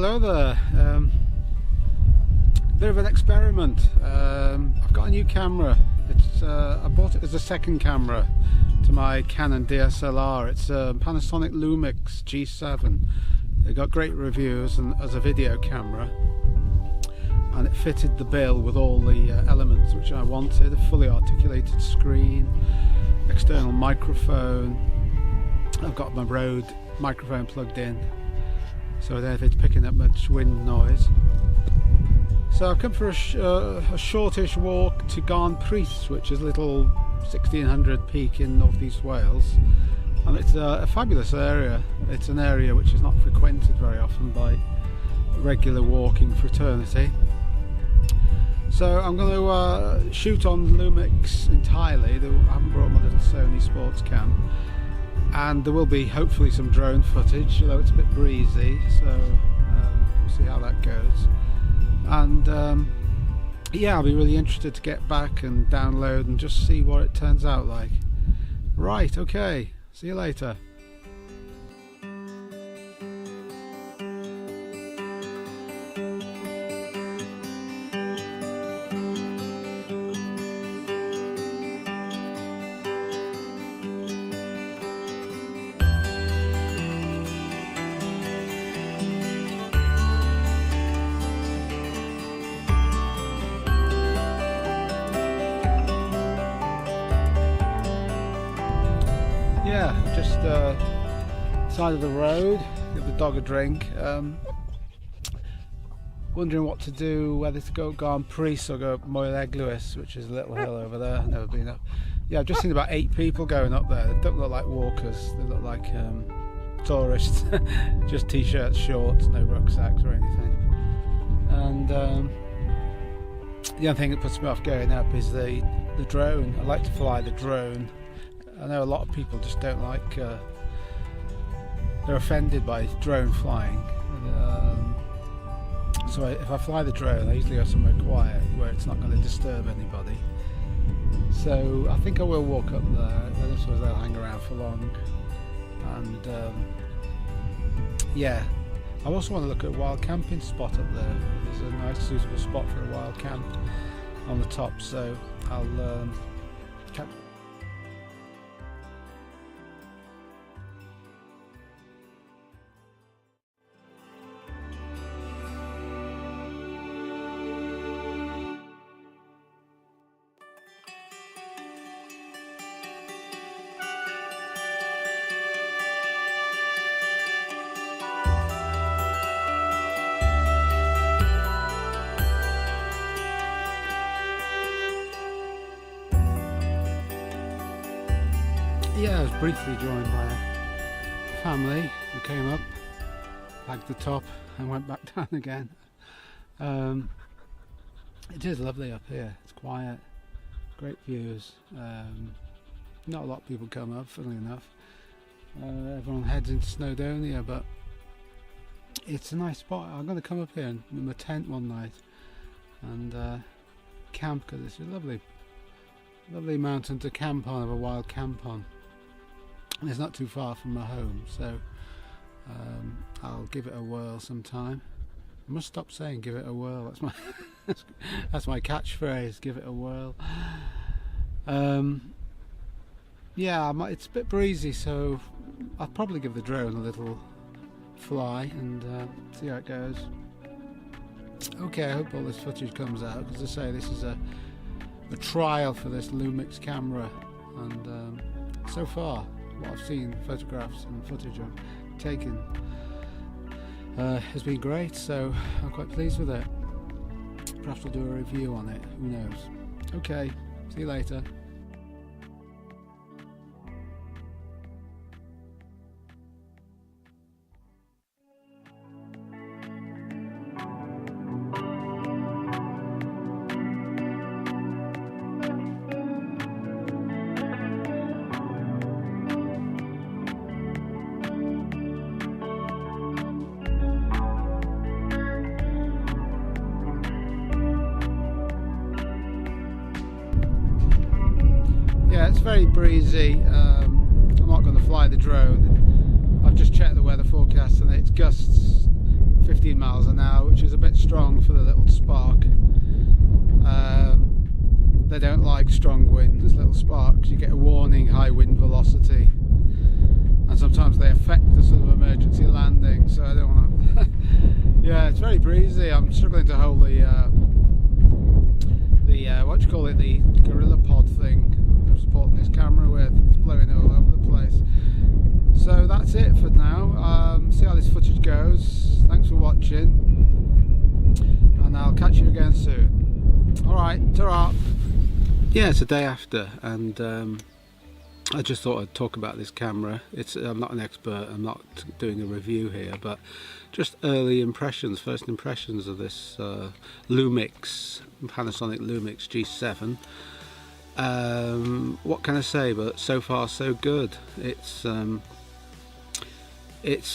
hello there. Bit of an experiment. I've got a new camera. I bought it as a second camera to my Canon DSLR. It's a Panasonic Lumix G7. It got great reviews and as a video camera, and it fitted the bill with all the elements which I wanted. A fully articulated screen, external microphone. I've got my Rode microphone plugged in, so that it's picking up much wind noise. So I've come for a shortish walk to Garn Prys, which is a little 1600 peak in northeast Wales, and it's a fabulous area. It's an area which is not frequented very often by regular walking fraternity. So I'm going to shoot on Lumix entirely. I haven't brought my little Sony sports cam, and there will be hopefully some drone footage, although it's a bit breezy, so we'll see how that goes. And yeah, I'll be really interested to get back and download and just see what it turns out like. Right, okay, see you later. Yeah, just side of the road, give the dog a drink. Wondering what to do, whether to go Garn Prys or go up Moel-Eglwys, which is a little hill over there. I've never been up. Yeah, I've just seen about 8 people going up there. They don't look like walkers, they look like tourists. Just t-shirts, shorts, no rucksacks or anything. And the only thing that puts me off going up is the drone. I like to fly the drone. I know a lot of people just don't like, they're offended by drone flying. So if I fly the drone, I usually go somewhere quiet where it's not going to disturb anybody. So I think I will walk up there. I don't suppose they'll hang around for long. And yeah, I also want to look at a wild camping spot up there. There's a nice suitable spot for a wild camp on the top, so I'll catch. Yeah, I was briefly joined by a family who came up, bagged the top and went back down again. It is lovely up here, it's quiet, great views. Not a lot of people come up, funnily enough. Everyone heads into Snowdonia, but it's a nice spot. I'm going to come up here and with my tent one night and camp, because it's a lovely mountain to camp on, have a wild camp on. And it's not too far from my home, so I'll give it a whirl sometime. I must stop saying give it a whirl. That's my that's my catchphrase. Give it a whirl. Yeah, it's a bit breezy, so I'll probably give the drone a little fly and see how it goes. Okay, I hope all this footage comes out, because as I say, this is a trial for this Lumix camera, and so far what I've seen, photographs and footage I've taken, has been great, so I'm quite pleased with it. Perhaps we'll do a review on it, who knows. Okay, see you later. Yeah, it's very breezy. I'm not going to fly the drone. I've just checked the weather forecast and it's gusts 15 miles an hour, which is a bit strong for the little Spark. They don't like strong winds, little Sparks. You get a warning high wind velocity, and sometimes they affect the sort of emergency landing, so I don't want to yeah, it's very breezy. I'm struggling to hold the what do you call it, the gorilla pod thing I'm supporting this camera with. It's blowing all over the place. So that's it for now. See how this footage goes. Thanks for watching, and I'll catch you again soon. Alright, ta-ra! Yeah, it's a day after, and I just thought I'd talk about this camera. I'm not an expert, I'm not doing a review here, but just early impressions, first impressions of this Lumix, Panasonic Lumix G7. What can I say, but so far so good. It's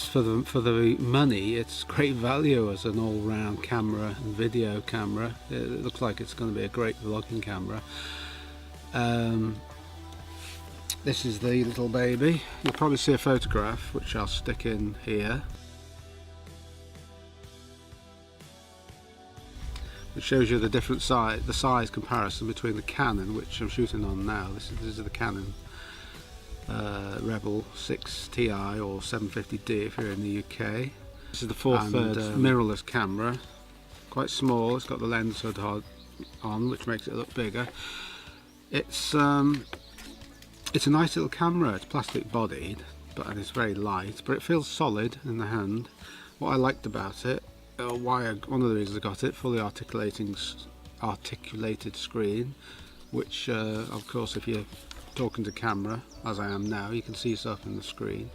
for the money, it's great value as an all-round camera and video camera. It looks like it's going to be a great vlogging camera. This is the little baby. You'll probably see a photograph which I'll stick in here, which shows you the different size comparison between the Canon, which I'm shooting on now. This is the Canon Rebel 6 Ti or 750D if you're in the UK. This is the 4/3 mirrorless camera, quite small. It's got the lens hood on, which makes it look bigger. It's a nice little camera. It's plastic bodied, and it's very light, but it feels solid in the hand. What I liked about it, one of the reasons I got it, fully articulated screen, which of course if you're talking to camera, as I am now, you can see yourself in the screen,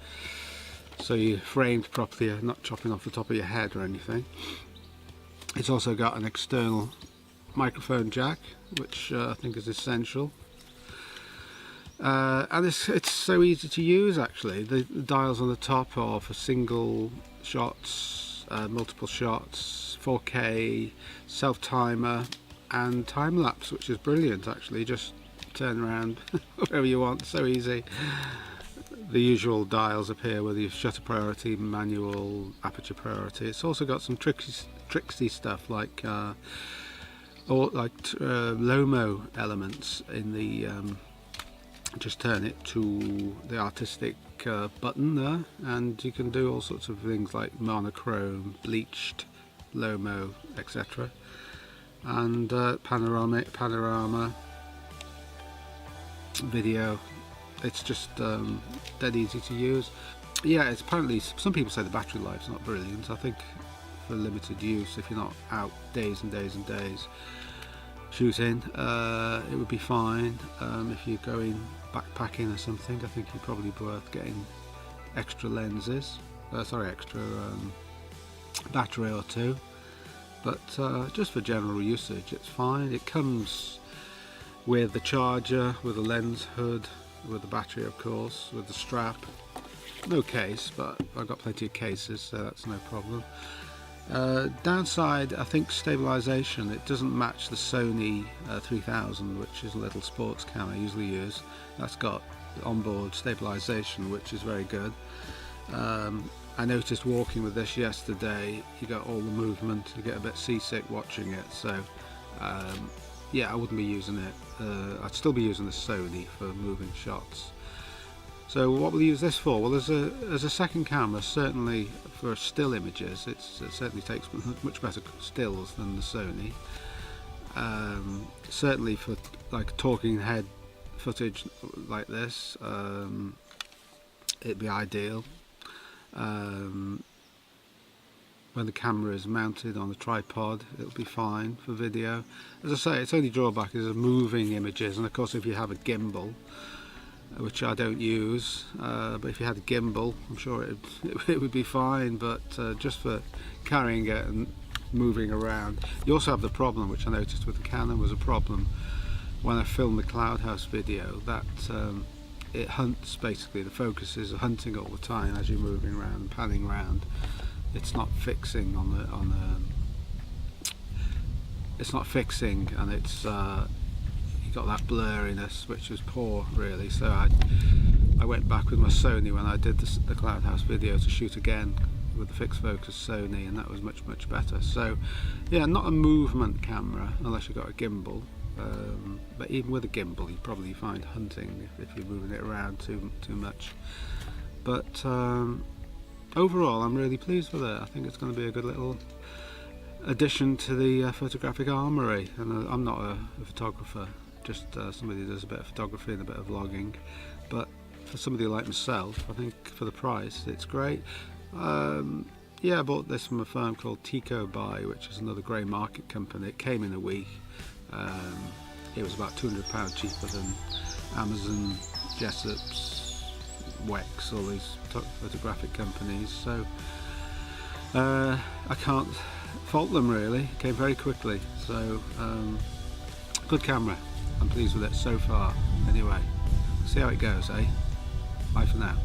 so you're framed properly, you're not chopping off the top of your head or anything. It's also got an external microphone jack, which I think is essential. And it's so easy to use actually. The dials on the top are for single shots, multiple shots, 4K, self-timer and time-lapse, which is brilliant actually. Just turn around wherever you want, so easy. The usual dials appear with your shutter priority, manual, aperture priority. It's also got some tricksy stuff like Lomo elements in the just turn it to the artistic button there, and you can do all sorts of things like monochrome, bleached, Lomo, etc. And panorama video. It's just dead easy to use. Yeah, it's apparently, some people say the battery life's not brilliant. I think for limited use, if you're not out days and days and days shooting, it would be fine. If you're going backpacking or something, I think you'd probably be worth getting extra lenses, extra battery or two, but just for general usage it's fine. It comes with the charger, with a lens hood, with the battery of course, with the strap. No case, but I've got plenty of cases, so that's no problem. Downside, I think stabilisation. It doesn't match the Sony 3000, which is a little sports camera I usually use. That's got onboard stabilisation, which is very good. I noticed walking with this yesterday, you got all the movement, you get a bit seasick watching it, so yeah, I wouldn't be using it. I'd still be using the Sony for moving shots. So what will you use this for? Well, as a second camera, certainly for still images, it certainly takes much better stills than the Sony. Certainly for like talking head footage like this, it'd be ideal. When the camera is mounted on a tripod, it'll be fine for video. As I say, its only drawback is moving images, and of course if you have a gimbal, which I don't use, but if you had a gimbal, I'm sure it would be fine, but just for carrying it and moving around. You also have the problem, which I noticed with the Canon was a problem when I filmed the Cloud House video, that it hunts, basically the focus is hunting all the time as you're moving around and panning around. It's not fixing it's not fixing, and it's got that blurriness, which was poor really. So I went back with my Sony when I did the Cloud House video to shoot again with the fixed focus Sony, and that was much better. So yeah, not a movement camera unless you've got a gimbal, but even with a gimbal you probably find hunting if you're moving it around too much. But overall I'm really pleased with it. I think it's going to be a good little addition to the photographic armoury, and I'm not a photographer, just somebody who does a bit of photography and a bit of vlogging, but for somebody like myself, I think for the price it's great. Yeah, I bought this from a firm called Tico Buy, which is another grey market company. It came in a week. It was about £200 cheaper than Amazon, Jessop's, Wex, all these photographic companies, so I can't fault them really. It came very quickly, so good camera. I'm pleased with it so far. Anyway, see how it goes, eh? Bye for now.